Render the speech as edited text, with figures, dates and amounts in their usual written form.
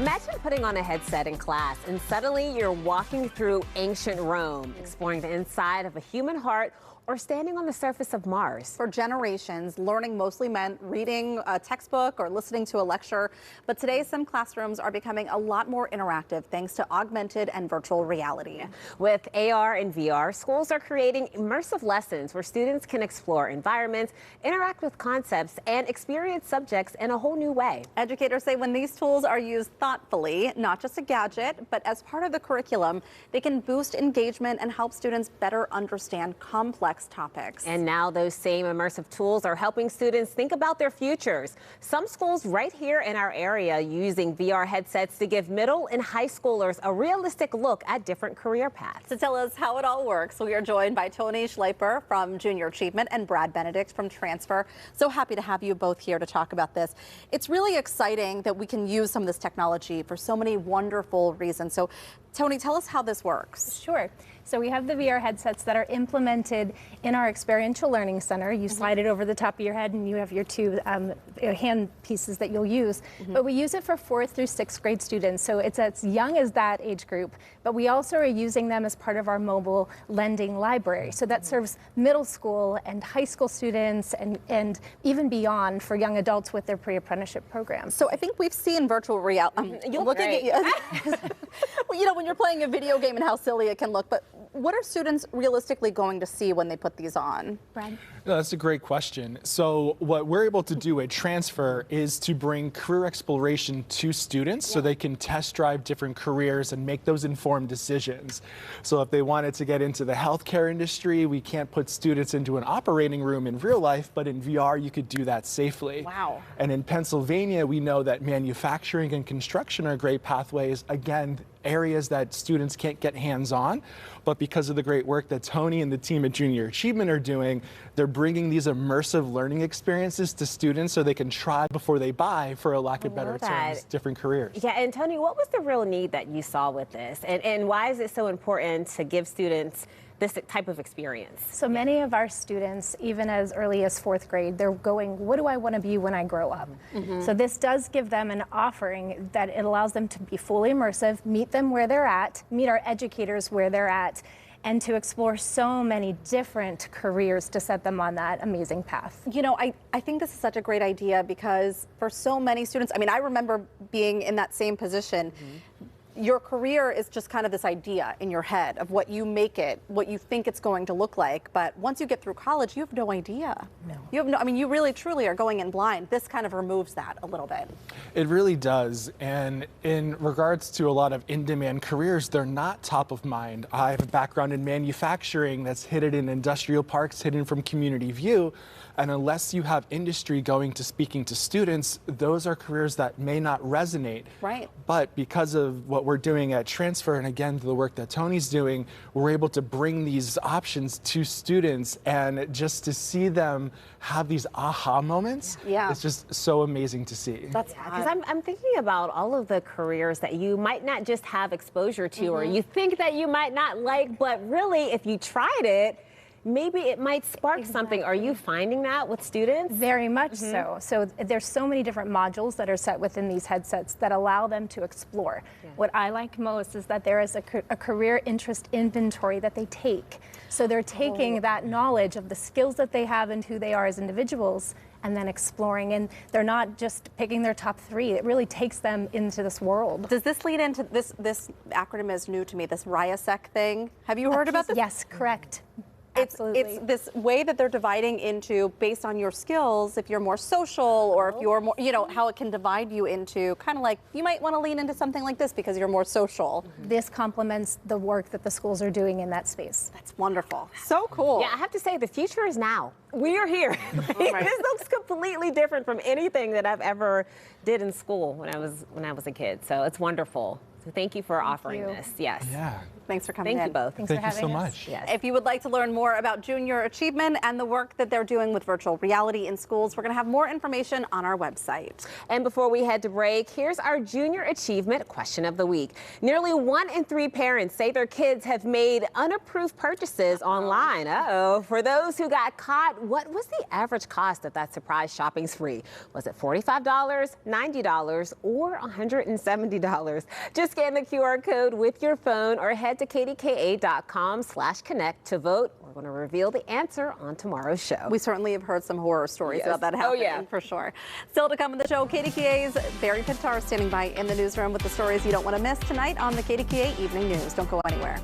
Imagine putting on a headset in class and suddenly you're walking through ancient Rome, exploring the inside of a human heart, or standing on the surface of Mars. For generations, learning mostly meant reading a textbook or listening to a lecture. But today, some classrooms are becoming a lot more interactive thanks to augmented and virtual reality. With AR and VR, schools are creating immersive lessons where students can explore environments, interact with concepts, and experience subjects in a whole new way. Educators say when these tools are used thoughtfully, not just a gadget, but as part of the curriculum, they can boost engagement and help students better understand complex topics. And now those same immersive tools are helping students think about their futures. Some schools right here in our area using VR headsets to give middle and high schoolers a realistic look at different career paths. To tell us how it all works, we are joined by Tony Schleiper from Junior Achievement and Brad Benedict from Transfer. So happy to have you both here to talk about this. It's really exciting that we can use some of this technology for so many wonderful reasons. So Tony, tell us how this works. Sure. So we have the VR headsets that are implemented in our experiential learning center. You slide it over the top of your head and you have your two hand pieces that you'll use. But we use it for 4th through 6th grade students. So it's as young as that age group. But we also are using them as part of our mobile lending library. So that serves middle school and high school students and even beyond for young adults with their pre-apprenticeship programs. So I think we've seen virtual reality. Looking at you. Well, you know, when you're playing a video game and how silly it can look, but what are students realistically going to see when they put these on? Brad? No, that's a great question. So what we're able to do at Transfer is to bring career exploration to students so they can test drive different careers and make those informed decisions. So if they wanted to get into the healthcare industry, we can't put students into an operating room in real life, but in VR you could do that safely. Wow. And in Pennsylvania, we know that manufacturing and construction are great pathways. Again, areas that students can't get hands-on, but because of the great work that Tony and the team at Junior Achievement are doing, they're bringing these immersive learning experiences to students so they can try before they buy, for a lack of better terms, different careers. Yeah, and Tony, what was the real need that you saw with this? And why is it so important to give students this type of experience? So many of our students, even as early as 4th grade, they're going, what do I want to be when I grow up? So this does give them an offering that it allows them to be fully immersive, meet them where they're at, meet our educators where they're at, and to explore so many different careers to set them on that amazing path. You know, I think this is such a great idea because for so many students, I mean, I remember being in that same position. Your career is just kind of this idea in your head of what you make it, what you think it's going to look like. But once you get through college, you have no idea. No. You have no, I mean, you really truly are going in blind. This kind of removes that a little bit. It really does. And in regards to a lot of in-demand careers, they're not top of mind. I have a background in manufacturing that's hidden in industrial parks, hidden from community view. And unless you have industry going to speaking to students, those are careers that may not resonate. Right. But because of what we're doing at Transfer, and again, the work that Tony's doing, we're able to bring these options to students, and just to see them have these aha moments, it's just so amazing to see. That's because I'm thinking about all of the careers that you might not just have exposure to, or you think that you might not like, but really, if you tried it, maybe it might spark something. Are you finding that with students? Very much so. So there's so many different modules that are set within these headsets that allow them to explore. What I like most is that there is a career interest inventory that they take. So they're taking that knowledge of the skills that they have and who they are as individuals and then exploring, and they're not just picking their top 3. It really takes them into this world. Does this lead into this acronym is new to me, this RIASEC thing? Have you heard about this? Yes, correct. It's this way that they're dividing into based on your skills, if you're more social or if you're more, you know, how it can divide you into kind of like, you might want to lean into something like this because you're more social. This complements the work that the schools are doing in that space. That's wonderful. So cool. Yeah, I have to say the future is now. We are here. This looks completely different from anything that I've ever did in school when I was a kid. So it's wonderful. So thank you for offering this. Yes. Yeah. Thanks for coming in. Thank you both. Thanks for Thank you having so us. much. Yes. If you would like to learn more about junior achievement and the work that they're doing with virtual reality in schools, we're going to have more information on our website. And before we head to break, here's our junior achievement question of the week. Nearly 1 in 3 parents say their kids have made unapproved purchases online. For those who got caught, what was the average cost of that surprise shopping spree? Was it $45, $90, or $170? Just scan the QR code with your phone or head to kdka.com/connect to vote. We're going to reveal the answer on tomorrow's show. We certainly have heard some horror stories Yes. about that Oh, happening, yeah. for sure. Still to come on the show, KDKA's Barry Pittar standing by in the newsroom with the stories you don't want to miss tonight on the KDKA Evening News. Don't go anywhere.